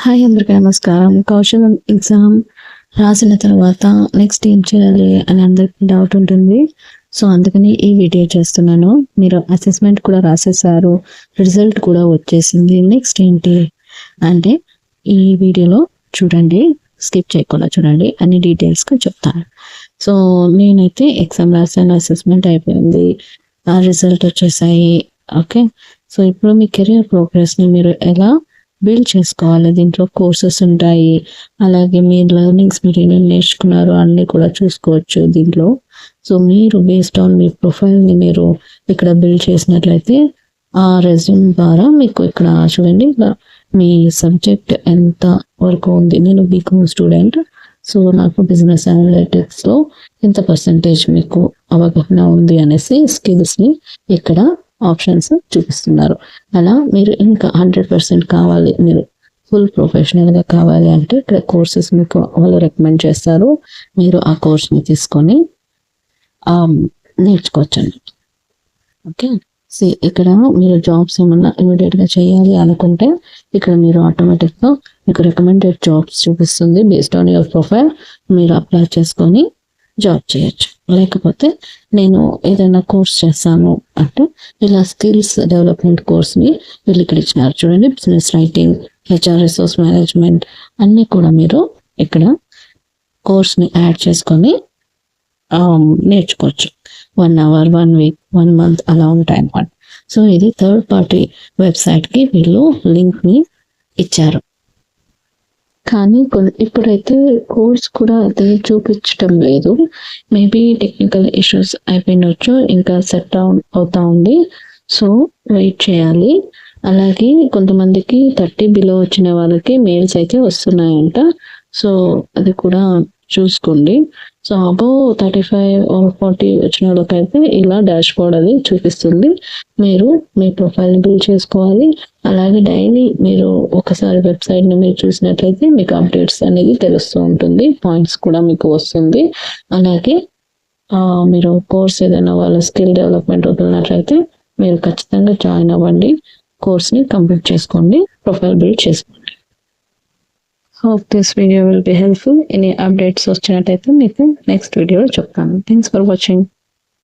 Hi అందరికీ నమస్కారం. కౌశలం exam రాసిన తర్వాత నెక్స్ట్ ఏం చేయాలి అని అందరికి డౌట్ ఉంటుంది. సో అందుకని ఈ వీడియో చేస్తున్నాను. మీరు అసెస్మెంట్ కూడా రాసేసారు, రిజల్ట్ కూడా వచ్చేసింది. నెక్స్ట్ ఏంటి అంటే ఈ వీడియోలో చూడండి, స్కిప్ చేయకుండా చూడండి, అన్ని డీటెయిల్స్గా చెప్తాను. సో నేనైతే ఎగ్జామ్ రాసాను, అసెస్మెంట్ అయిపోయింది, రిజల్ట్ వచ్చేసాయి. ఓకే, సో ఇప్పుడు మీ కెరియర్ ప్రోగ్రెస్ని మీరు ఎలా బిల్డ్ చేసుకోవాలి. దీంట్లో కోర్సెస్ ఉంటాయి, అలాగే మీరు లెర్నింగ్స్ మీరు ఏమేమి నేర్చుకున్నారు అన్నీ కూడా చూసుకోవచ్చు దీంట్లో. సో మీరు బేస్డ్ ఆన్ మీ ప్రొఫైల్ని మీరు ఇక్కడ బిల్డ్ చేసినట్లయితే ఆ రెజ్యూమ్ ద్వారా మీకు ఇక్కడ చూడండి మీ సబ్జెక్ట్ ఎంత వరకు ఉంది. నేను బీకామ్ స్టూడెంట్, సో నాకు బిజినెస్ అనలిటిక్స్లో ఎంత పర్సంటేజ్ మీకు అవగాహన ఉంది అనేసి స్కిల్స్ని ఇక్కడ ఆప్షన్స్ చూపిస్తున్నారు. అలా మీరు ఇంకా 100% కావాలి, మీరు ఫుల్ ప్రొఫెషనల్గా కావాలి అంటే ఇక్కడ కోర్సెస్ మీకు వాళ్ళు రికమెండ్ చేస్తారు. మీరు ఆ కోర్స్ని తీసుకొని నేర్చుకోవచ్చండి. ఓకే, ఇక్కడ మీరు జాబ్స్ ఏమన్నా ఇమీడియట్గా చేయాలి అనుకుంటే ఇక్కడ మీరు ఆటోమేటిక్గా మీకు రికమెండెడ్ జాబ్స్ చూపిస్తుంది. బేస్డ్ ఆన్ యువర్ ప్రొఫైల్ మీరు అప్లై చేసుకొని జాబ్ చేయొచ్చు. లేకపోతే నేను ఏదైనా కోర్స్ చేస్తాను అంటే ఇలా స్కిల్స్ డెవలప్మెంట్ కోర్స్ని వీళ్ళు ఇక్కడ ఇచ్చినారు చూడండి. Business writing, HR resource management అన్నీ కూడా మీరు ఇక్కడ కోర్స్ని యాడ్ చేసుకొని నేర్చుకోవచ్చు. 1 hour, 1 week, 1 month అలా ఉంటాయి అన్నమాట. సో ఇది థర్డ్ పార్టీ వెబ్సైట్కి వీళ్ళు లింక్ని ఇచ్చారు. కానీ ఇప్పుడైతే కోర్స్ కూడా అది చూపించటం లేదు. మేబీ టెక్నికల్ ఇష్యూస్ అయిపోయినచ్చు, ఇంకా సెట్ డౌన్ అవుతా ఉంది. సో వెయిట్ చేయాలి. అలాగే కొంతమందికి 30 బిలో వచ్చిన వాళ్ళకి మెయిల్స్ అయితే వస్తున్నాయంట. సో అది కూడా చూసుకోండి. సో అబోవ్ 35 or 40 వచ్చిన వాళ్ళకైతే ఇలా డాష్ బోర్డ్ అది చూపిస్తుంది. మీరు మీ ప్రొఫైల్ని బిల్డ్ చేసుకోవాలి. అలాగే డైలీ మీరు ఒకసారి వెబ్సైట్ని మీరు చూసినట్లయితే మీకు అప్డేట్స్ అనేది తెలుస్తూ ఉంటుంది, పాయింట్స్ కూడా మీకు వస్తుంది. అలాగే మీరు కోర్స్ ఏదైనా వాళ్ళ స్కిల్ డెవలప్మెంట్ ఉంటున్నట్లయితే మీరు ఖచ్చితంగా జాయిన్ అవ్వండి, కోర్స్ని కంప్లీట్ చేసుకోండి, ప్రొఫైల్ బిల్డ్ చేసుకోండి. Hope this video will be helpful. Any updates వచ్చినట్టయితే మీకు నెక్స్ట్ వీడియోలో చెప్తాను. Thanks for watching.